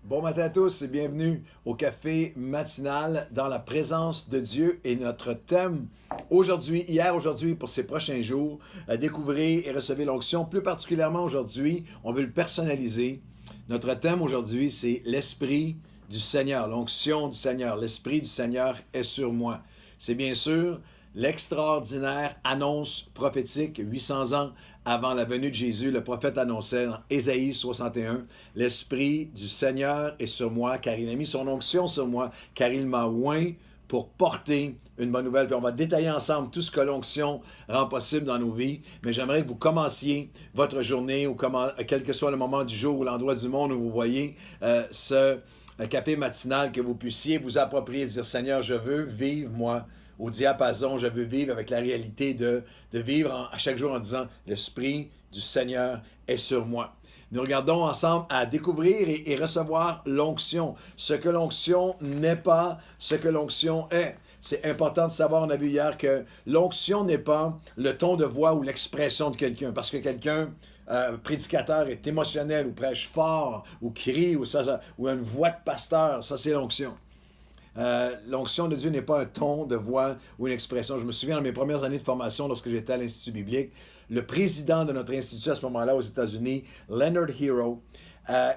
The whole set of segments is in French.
Bon matin à tous et bienvenue au café matinal dans la présence de Dieu et notre thème aujourd'hui, pour ces prochains jours, découvrir et recevoir l'onction. Plus particulièrement aujourd'hui, on veut le personnaliser. Notre thème aujourd'hui, c'est l'Esprit du Seigneur, l'onction du Seigneur. L'Esprit du Seigneur est sur moi. C'est bien sûr l'extraordinaire annonce prophétique 800 ans avant la venue de Jésus. Le prophète annonçait dans Ésaïe 61, « L'Esprit du Seigneur est sur moi, car il a mis son onction sur moi, car il m'a oint pour porter une bonne nouvelle. » Puis on va détailler ensemble tout ce que l'onction rend possible dans nos vies. Mais j'aimerais que vous commenciez votre journée, ou quel que soit le moment du jour ou l'endroit du monde où vous voyez ce café matinal, que vous puissiez vous approprier et dire, « Seigneur, je veux vivre, moi, au diapason, je veux vivre avec la réalité de vivre à chaque jour en disant, l'Esprit du Seigneur est sur moi. » Nous regardons ensemble à découvrir et recevoir l'onction. Ce que l'onction n'est pas, ce que l'onction est. C'est important de savoir, on a vu hier, que l'onction n'est pas le ton de voix ou l'expression de quelqu'un. Parce que quelqu'un, prédicateur, est émotionnel ou prêche fort ou crie ou a une voix de pasteur, ça c'est l'onction. L'onction de Dieu n'est pas un ton de voix ou une expression. Je me souviens, dans mes premières années de formation, lorsque j'étais à l'Institut biblique, le président de notre institut à ce moment-là aux États-Unis, Leonard Hero,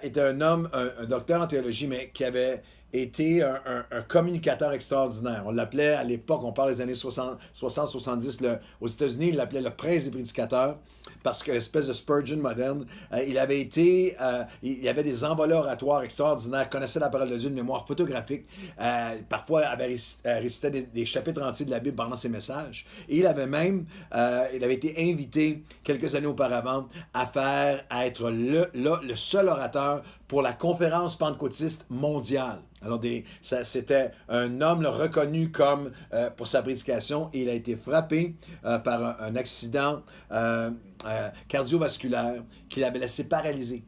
était un homme, un docteur en théologie, mais qui avait été un communicateur extraordinaire. On l'appelait à l'époque, on parle des années 60-70, aux États-Unis, il l'appelait le prince des prédicateurs, parce que l'espèce de Spurgeon moderne, il avait des envolées oratoires extraordinaires, connaissait la parole de Dieu, une mémoire photographique, parfois avait récité des chapitres entiers de la Bible pendant ses messages. Et il avait été invité quelques années auparavant à être le seul orateur pour la conférence pentecôtiste mondiale. Alors, c'était un homme reconnu comme pour sa prédication, et il a été frappé par un accident cardiovasculaire qui l'avait laissé paralysé.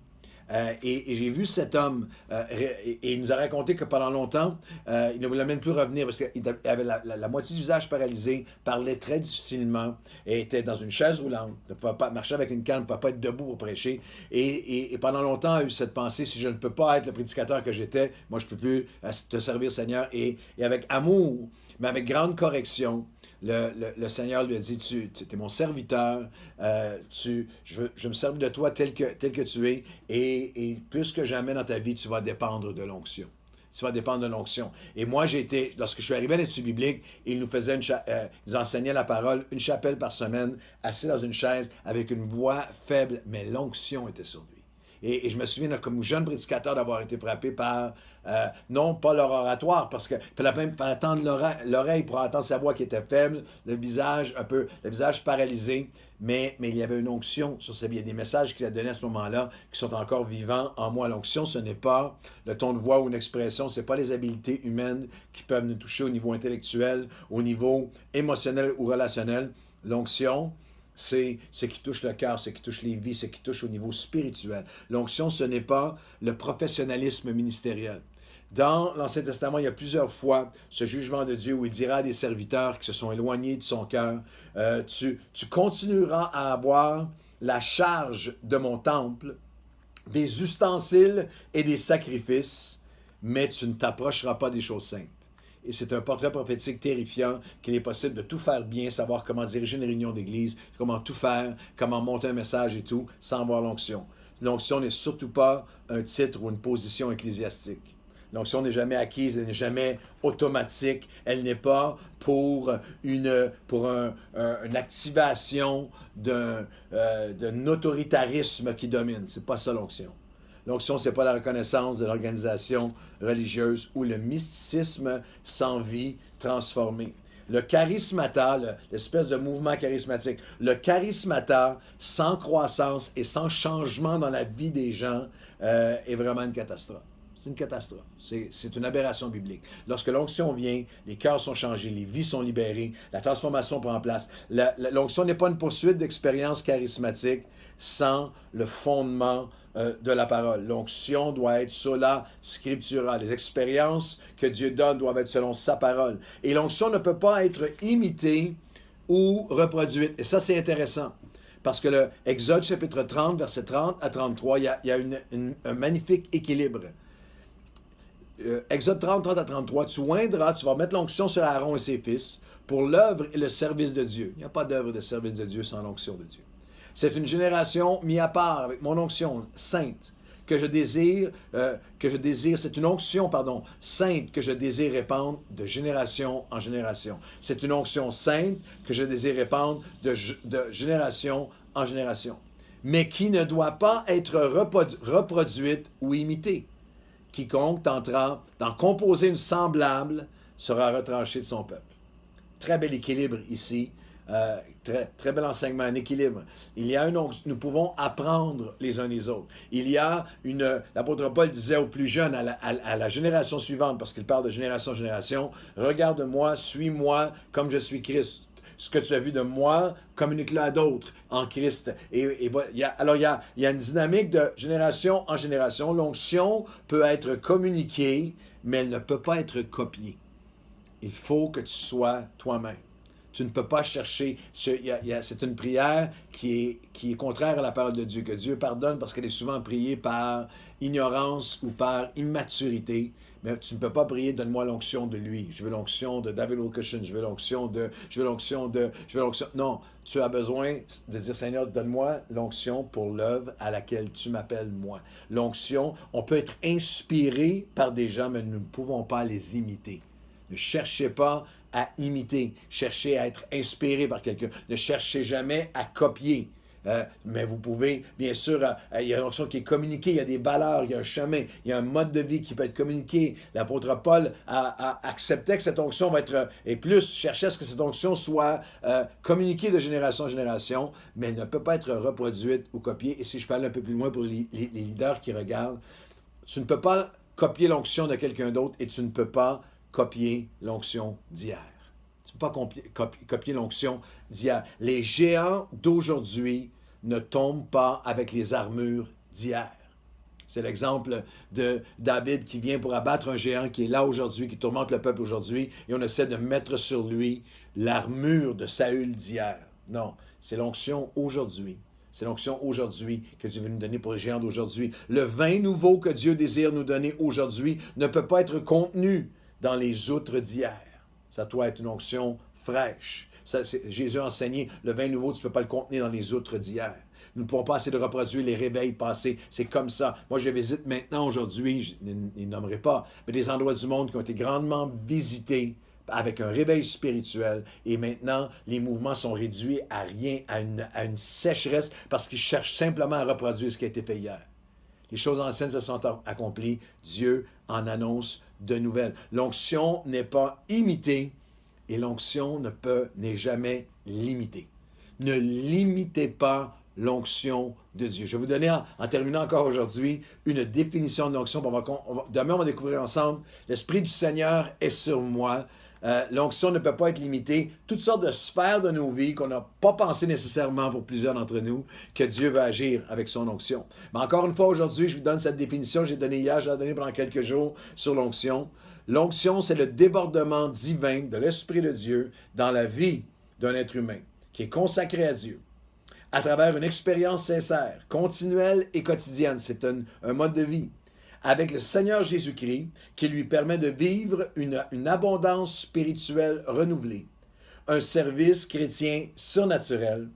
Et j'ai vu cet homme, et il nous a raconté que pendant longtemps, il ne voulait même plus revenir parce qu'il avait la moitié du visage paralysé, parlait très difficilement, et était dans une chaise roulante, ne pouvait pas marcher avec une canne, ne pouvait pas être debout pour prêcher. Et pendant longtemps, a eu cette pensée, si je ne peux pas être le prédicateur que j'étais, moi je ne peux plus te servir, Seigneur. Et avec amour, mais avec grande correction, le Seigneur lui a dit, tu es mon serviteur, je veux me servir de toi tel que tu es, et plus que jamais dans ta vie, tu vas dépendre de l'onction. Tu vas dépendre de l'onction. Et moi, lorsque je suis arrivé à l'Institut biblique, il nous enseignait la parole, une chapelle par semaine, assis dans une chaise, avec une voix faible, mais l'onction était sur lui. Et je me souviens, comme jeune prédicateur, d'avoir été frappé par, non pas leur oratoire, parce qu'il fallait attendre l'oreille pour entendre sa voix qui était faible, le visage paralysé, mais il y avait une onction sur sa vie. Il y a des messages qu'il a donnés à ce moment-là qui sont encore vivants en moi. L'onction, ce n'est pas le ton de voix ou une expression, ce n'est pas les habiletés humaines qui peuvent nous toucher au niveau intellectuel, au niveau émotionnel ou relationnel. L'onction, c'est ce qui touche le cœur, ce qui touche les vies, ce qui touche au niveau spirituel. L'onction, ce n'est pas le professionnalisme ministériel. Dans l'Ancien Testament, il y a plusieurs fois ce jugement de Dieu où il dira à des serviteurs qui se sont éloignés de son cœur, tu continueras à avoir la charge de mon temple, des ustensiles et des sacrifices, mais tu ne t'approcheras pas des choses saintes. Et c'est un portrait prophétique terrifiant qu'il est possible de tout faire bien, savoir comment diriger une réunion d'église, comment tout faire, comment monter un message et tout, sans avoir l'onction. L'onction n'est surtout pas un titre ou une position ecclésiastique. L'onction n'est jamais acquise, elle n'est jamais automatique, elle n'est pas pour une activation d'un autoritarisme qui domine. C'est pas ça l'onction. L'onction, ce n'est pas la reconnaissance de l'organisation religieuse ou le mysticisme sans vie transformée. Le charismata, l'espèce de mouvement charismatique, le charismata sans croissance et sans changement dans la vie des gens est vraiment une catastrophe. C'est une catastrophe. C'est une aberration biblique. Lorsque l'onction vient, les cœurs sont changés, les vies sont libérées, la transformation prend place. L'onction n'est pas une poursuite d'expériences charismatiques sans le fondement de la parole. L'onction doit être sola scriptura. Les expériences que Dieu donne doivent être selon sa parole. Et l'onction ne peut pas être imitée ou reproduite. Et ça, c'est intéressant. Parce que le Exode chapitre 30, verset 30 à 33, il y a un magnifique équilibre. Exode 30 à 33, tu oindras, tu vas mettre l'onction sur Aaron et ses fils pour l'œuvre et le service de Dieu. Il n'y a pas d'œuvre et de service de Dieu sans l'onction de Dieu. C'est une génération mise à part avec mon onction sainte que je désire, c'est une onction, sainte que je désire répandre de génération en génération. C'est une onction sainte que je désire répandre de génération en génération, mais qui ne doit pas être reproduite ou imitée. Quiconque tentera d'en composer une semblable sera retranché de son peuple. Très bel équilibre ici. Très bel enseignement, un équilibre. Nous pouvons apprendre les uns des autres. L'apôtre Paul disait aux plus jeunes, à la génération suivante, parce qu'il parle de génération en génération, regarde-moi, suis-moi comme je suis Christ. Ce que tu as vu de moi, communique-le à d'autres en Christ. Il y a une dynamique de génération en génération. L'onction peut être communiquée, mais elle ne peut pas être copiée. Il faut que tu sois toi-même. Tu ne peux pas chercher. C'est une prière qui est contraire à la parole de Dieu, que Dieu pardonne parce qu'elle est souvent priée par ignorance ou par immaturité. Mais tu ne peux pas prier, donne-moi l'onction de lui. Je veux l'onction de David Wilkerson. Je veux l'onction. Non, tu as besoin de dire, Seigneur, donne-moi l'onction pour l'œuvre à laquelle tu m'appelles moi. L'onction, on peut être inspiré par des gens, mais nous ne pouvons pas les imiter. Ne cherchez pas à imiter, cherchez à être inspiré par quelqu'un. Ne cherchez jamais à copier. Mais vous pouvez, bien sûr, il y a une onction qui est communiquée, il y a des valeurs, il y a un chemin, il y a un mode de vie qui peut être communiqué. L'apôtre Paul a accepté que cette onction va être, et plus cherchait à ce que cette onction soit communiquée de génération en génération, mais elle ne peut pas être reproduite ou copiée. Et si je parle un peu plus loin pour les leaders qui regardent, tu ne peux pas copier l'onction de quelqu'un d'autre et tu ne peux pas copier l'onction d'hier. Tu ne peux pas copier l'onction d'hier. Les géants d'aujourd'hui ne tombent pas avec les armures d'hier. C'est l'exemple de David qui vient pour abattre un géant qui est là aujourd'hui, qui tourmente le peuple aujourd'hui, et on essaie de mettre sur lui l'armure de Saül d'hier. Non, c'est l'onction aujourd'hui. C'est l'onction aujourd'hui que Dieu veut nous donner pour les géants d'aujourd'hui. Le vin nouveau que Dieu désire nous donner aujourd'hui ne peut pas être contenu dans les outres d'hier. Ça doit être une onction fraîche. Jésus a enseigné, le vin nouveau, tu ne peux pas le contenir dans les outres d'hier. Nous ne pouvons pas essayer de reproduire les réveils passés. C'est comme ça. Moi, je visite maintenant, aujourd'hui, je ne nommerai pas, mais des endroits du monde qui ont été grandement visités avec un réveil spirituel. Et maintenant, les mouvements sont réduits à rien, à une sécheresse, parce qu'ils cherchent simplement à reproduire ce qui a été fait hier. Les choses anciennes se sont accomplies. Dieu en annonce de nouvelles. L'onction n'est pas imitée et l'onction n'est jamais limitée. Ne limitez pas l'onction de Dieu. Je vais vous donner, en terminant encore aujourd'hui, une définition de l'onction. Demain, on va découvrir ensemble. L'Esprit du Seigneur est sur moi. L'onction ne peut pas être limitée. Toutes sortes de sphères de nos vies qu'on n'a pas pensé nécessairement pour plusieurs d'entre nous, que Dieu veut agir avec son onction. Mais encore une fois, aujourd'hui, je vous donne cette définition. J'ai donné hier, je l'ai donnée pendant quelques jours sur l'onction. L'onction, c'est le débordement divin de l'Esprit de Dieu dans la vie d'un être humain qui est consacré à Dieu à travers une expérience sincère, continuelle et quotidienne. C'est un mode de vie avec le Seigneur Jésus-Christ qui lui permet de vivre une abondance spirituelle renouvelée, un service chrétien surnaturel,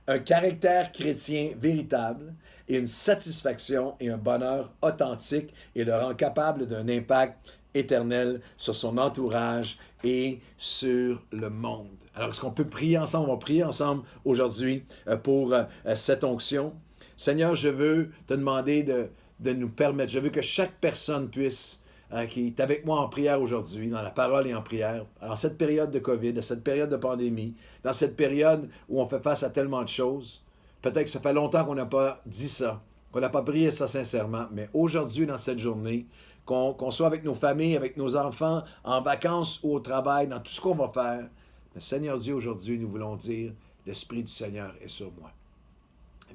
un caractère chrétien véritable et une satisfaction et un bonheur authentique et le rend capable d'un impact éternel sur son entourage et sur le monde. Alors, est-ce qu'on peut prier ensemble? On va prier ensemble aujourd'hui pour cette onction. Seigneur, je veux te demander de nous permettre. Je veux que chaque personne puisse, qui est avec moi en prière aujourd'hui, dans la parole et en prière, en cette période de COVID, dans cette période de pandémie, dans cette période où on fait face à tellement de choses, peut-être que ça fait longtemps qu'on n'a pas dit ça, qu'on n'a pas prié ça sincèrement, mais aujourd'hui, dans cette journée, qu'on soit avec nos familles, avec nos enfants, en vacances ou au travail, dans tout ce qu'on va faire, le Seigneur Dieu, aujourd'hui, nous voulons dire, l'Esprit du Seigneur est sur moi.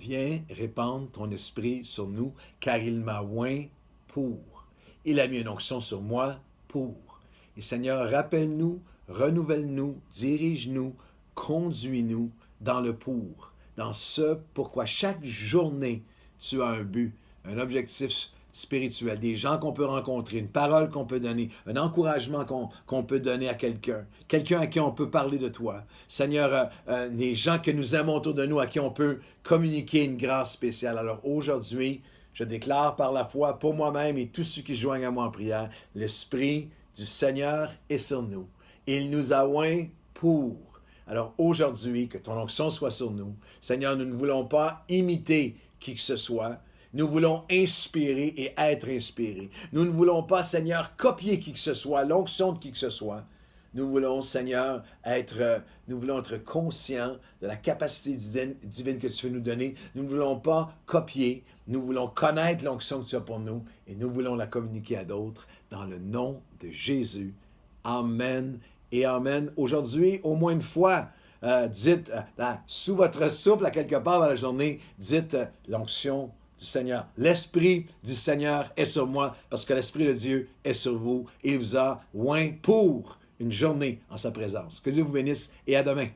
Viens répandre ton esprit sur nous, car il m'a oint pour. Il a mis une onction sur moi pour. Et Seigneur, rappelle-nous, renouvelle-nous, dirige-nous, conduis-nous dans le pour, dans ce pourquoi chaque journée tu as un but, un objectif spirituel, des gens qu'on peut rencontrer, une parole qu'on peut donner, un encouragement qu'on peut donner à quelqu'un, quelqu'un à qui on peut parler de toi. Seigneur, les gens que nous aimons autour de nous, à qui on peut communiquer une grâce spéciale. Alors aujourd'hui, je déclare par la foi pour moi-même et tous ceux qui se joignent à moi en prière, l'Esprit du Seigneur est sur nous. Il nous a oints pour. Alors aujourd'hui, que ton onction soit sur nous. Seigneur, nous ne voulons pas imiter qui que ce soit. Nous voulons inspirer et être inspirés. Nous ne voulons pas, Seigneur, copier qui que ce soit, l'onction de qui que ce soit. Nous voulons, Seigneur, être conscients de la capacité divine que tu veux nous donner. Nous ne voulons pas copier. Nous voulons connaître l'onction que tu as pour nous et nous voulons la communiquer à d'autres dans le nom de Jésus. Amen et amen. Aujourd'hui, au moins une fois, dites, sous votre souple, à quelque part dans la journée, dites l'onction du Seigneur. L'Esprit du Seigneur est sur moi parce que l'Esprit de Dieu est sur vous. Il vous a oint pour une journée en sa présence. Que Dieu vous bénisse et à demain.